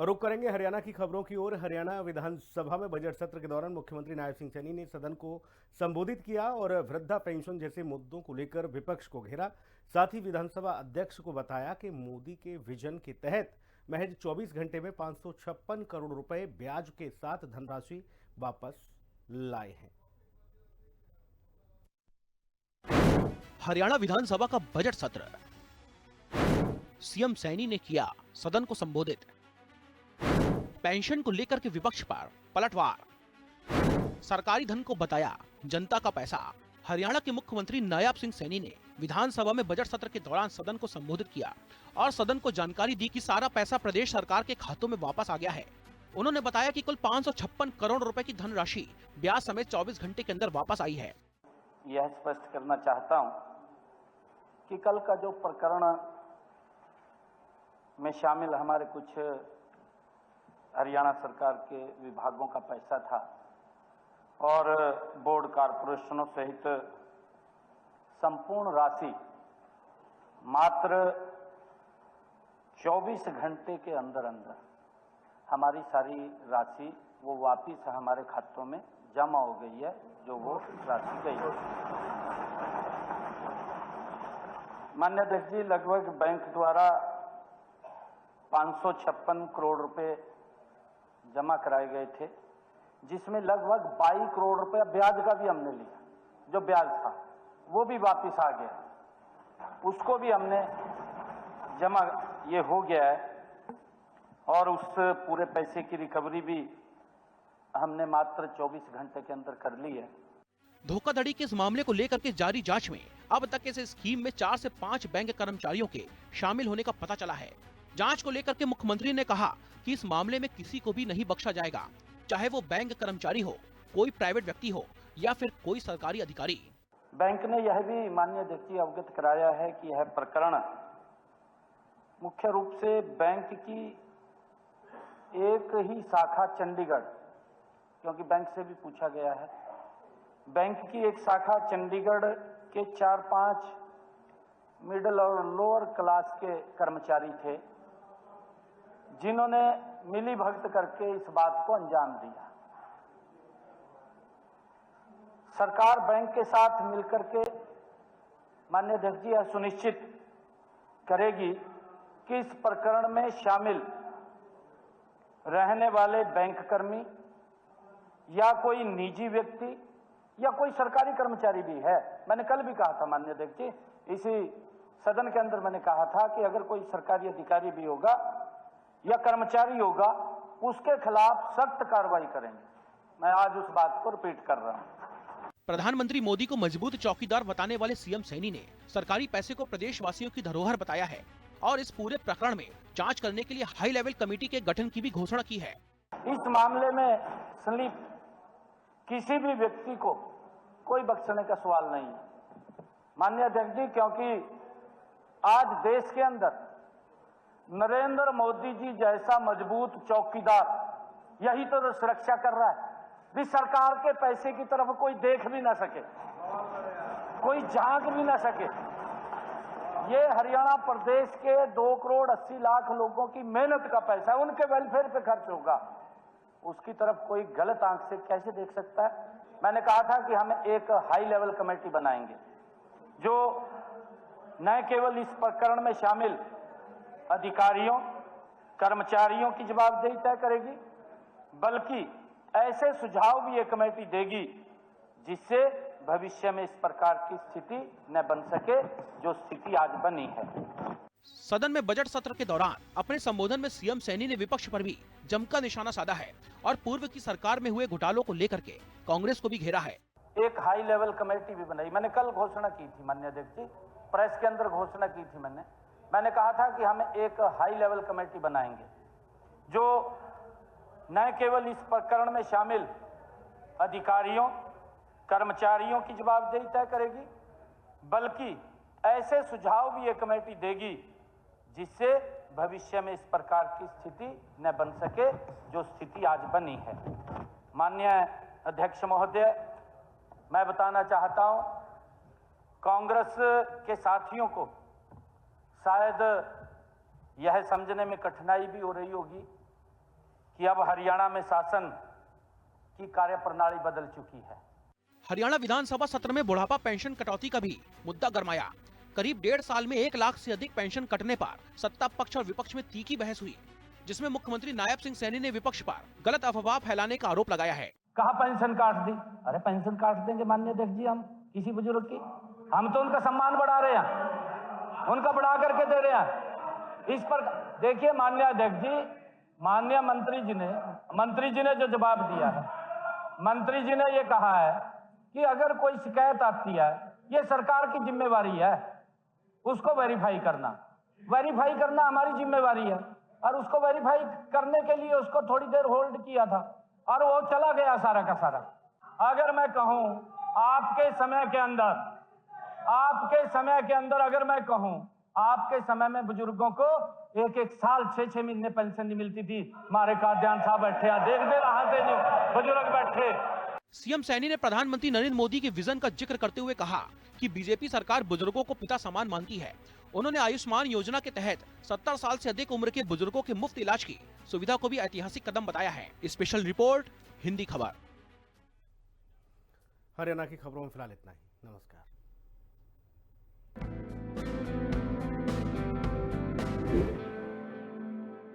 रुख करेंगे हरियाणा की खबरों की ओर। हरियाणा विधानसभा में बजट सत्र के दौरान मुख्यमंत्री नायब सिंह सैनी ने सदन को संबोधित किया और वृद्धा पेंशन जैसे मुद्दों को लेकर विपक्ष को घेरा। साथ ही विधानसभा अध्यक्ष को बताया कि मोदी के विजन के तहत महज 24 घंटे में 556 करोड़ रुपए ब्याज के साथ धनराशि वापस लाए हैं। हरियाणा विधानसभा का बजट सत्र, सीएम सैनी ने किया सदन को संबोधित। पेंशन को लेकर के विपक्ष पर पलटवार, सरकारी धन को बताया जनता का पैसा। हरियाणा के मुख्यमंत्री नायब सिंह सैनी ने विधानसभा में बजट सत्र के दौरान सदन को संबोधित किया और सदन को जानकारी दी कि सारा पैसा प्रदेश सरकार के खातों में वापस आ गया है। उन्होंने बताया कि कुल 556 करोड़ रुपए की धनराशि ब्याज समेत 24 घंटे के अंदर वापस आई है। यह स्पष्ट करना चाहता हूं कि कल का जो प्रकरण में शामिल हमारे कुछ हरियाणा सरकार के विभागों का पैसा था और बोर्ड कॉर्पोरेशनों सहित संपूर्ण राशि मात्र 24 घंटे के अंदर हमारी सारी राशि वो वापिस हमारे खातों में जमा हो गई है, जो वो राशि गई है। माननीय अध्यक्ष जी, लगभग बैंक द्वारा 556 करोड़ रुपए जमा कराए गए थे, जिसमें लगभग 22 करोड़ रुपया ब्याज का भी हमने लिया। जो ब्याज था वो भी वापस आ गया, उसको भी हमने जमा, ये हो गया है। और उस पूरे पैसे की रिकवरी भी हमने मात्र 24 घंटे के अंदर कर ली है। धोखाधड़ी के इस मामले को लेकर के जारी जांच में अब तक इस स्कीम में 4 से 5 बैंक कर्मचारियों के शामिल होने का पता चला है। जांच को लेकर के मुख्यमंत्री ने कहा कि इस मामले में किसी को भी नहीं बख्शा जाएगा, चाहे वो बैंक कर्मचारी हो, कोई प्राइवेट व्यक्ति हो या फिर कोई सरकारी अधिकारी। बैंक ने यह भी माननीय अध्यक्ष जी अवगत कराया है कि यह प्रकरण मुख्य रूप से बैंक की एक ही शाखा चंडीगढ़, क्योंकि बैंक से भी पूछा गया है, बैंक की एक शाखा चंडीगढ़ के 4-5 मिडिल और लोअर क्लास के कर्मचारी थे, जिन्होंने मिली भगत करके इस बात को अंजाम दिया। सरकार बैंक के साथ मिलकर के माननीय अध्यक्ष जी यह सुनिश्चित करेगी कि इस प्रकरण में शामिल रहने वाले बैंक कर्मी या कोई निजी व्यक्ति या कोई सरकारी कर्मचारी भी है। मैंने कल भी कहा था माननीय अध्यक्ष जी, इसी सदन के अंदर मैंने कहा था कि अगर कोई सरकारी अधिकारी भी होगा या कर्मचारी होगा, उसके खिलाफ सख्त कार्रवाई करेंगे। मैं आज उस बात को रिपीट कर रहा हूं। प्रधानमंत्री मोदी को मजबूत चौकीदार बताने वाले सीएम सैनी ने सरकारी पैसे को प्रदेशवासियों की धरोहर बताया है और इस पूरे प्रकरण में जांच करने के लिए हाई लेवल कमेटी के गठन की भी घोषणा की है। इस मामले में संलिप्त किसी भी व्यक्ति को कोई बख्शने का सवाल नहीं है माननीय अध्यक्ष जी, क्योंकि आज देश के अंदर नरेंद्र मोदी जी जैसा मजबूत चौकीदार यही तो सुरक्षा कर रहा है भी सरकार के पैसे की तरफ कोई देख भी ना सके, कोई झांक भी ना सके। ये हरियाणा प्रदेश के 2 करोड़ 80 लाख लोगों की मेहनत का पैसा है, उनके वेलफेयर पे खर्च होगा, उसकी तरफ कोई गलत आंख से कैसे देख सकता है। मैंने कहा था कि हम एक हाई लेवल कमेटी बनाएंगे जो न केवल इस प्रकरण में शामिल अधिकारियों कर्मचारियों की जवाबदेही तय करेगी, बल्कि ऐसे सुझाव भी ये कमेटी देगी जिससे भविष्य में इस प्रकार की स्थिति न बन सके जो स्थिति आज बनी है। सदन में बजट सत्र के दौरान अपने संबोधन में सीएम सैनी ने विपक्ष पर भी जमकर निशाना साधा है और पूर्व की सरकार में हुए घोटालों को लेकर के कांग्रेस को भी घेरा है। एक हाई लेवल कमेटी भी बनाई, मैंने कल घोषणा की थी माननीय अध्यक्ष जी, प्रेस के अंदर घोषणा की थी मैंने कहा था कि हम एक हाई लेवल कमेटी बनाएंगे जो न केवल इस प्रकरण में शामिल अधिकारियों कर्मचारियों की जवाबदेही तय करेगी, बल्कि ऐसे सुझाव भी ये कमेटी देगी जिससे भविष्य में इस प्रकार की स्थिति न बन सके जो स्थिति आज बनी है। माननीय अध्यक्ष महोदय, मैं बताना चाहता हूं, कांग्रेस के साथियों को शायद यह समझने में कठिनाई भी हो रही होगी कि अब हरियाणा में शासन की कार्यप्रणाली बदल चुकी है। हरियाणा विधानसभा सत्र में बुढ़ापा पेंशन कटौती का भी मुद्दा गरमाया। करीब 1.5 साल में 1 लाख से अधिक पेंशन कटने पर सत्ता पक्ष और विपक्ष में तीखी बहस हुई, जिसमें मुख्यमंत्री नायब सिंह सैनी ने विपक्ष पर गलत अफवाह फैलाने का आरोप लगाया है। कहा पेंशन काट दी? अरे पेंशन काट देंगे माननीय अध्यक्ष जी हम किसी बुजुर्ग की? हम तो उनका सम्मान बढ़ा रहे हैं, उनका बढ़ा करके दे रहे हैं। इस पर देखिए माननीय अध्यक्ष जी, माननीय मंत्री जी ने जो जवाब दिया है, मंत्री जी ने ये कहा है कि अगर कोई शिकायत आती है, ये सरकार की जिम्मेवारी है उसको वेरीफाई करना हमारी जिम्मेवारी है। और उसको वेरीफाई करने के लिए उसको थोड़ी देर होल्ड किया था और वो चला गया सारा का सारा। अगर मैं कहूं आपके समय में बुजुर्गों को 1-1 साल 6-6 महीने पेंशन नहीं मिलती थी। हमारे काद्यान साहब बैठे हैं, देख दे रहा थे जो बुजुर्ग बैठे। सीएम सैनी ने प्रधानमंत्री नरेंद्र मोदी के विजन का जिक्र करते हुए कहा कि बीजेपी सरकार बुजुर्गों को पिता समान मानती है। उन्होंने आयुष्मान योजना के तहत 70 साल से अधिक उम्र के बुजुर्गों के मुफ्त इलाज की सुविधा को भी ऐतिहासिक कदम बताया है। स्पेशल रिपोर्ट, हिंदी खबर। हरियाणा की खबरों में फिलहाल इतना ही। नमस्कार।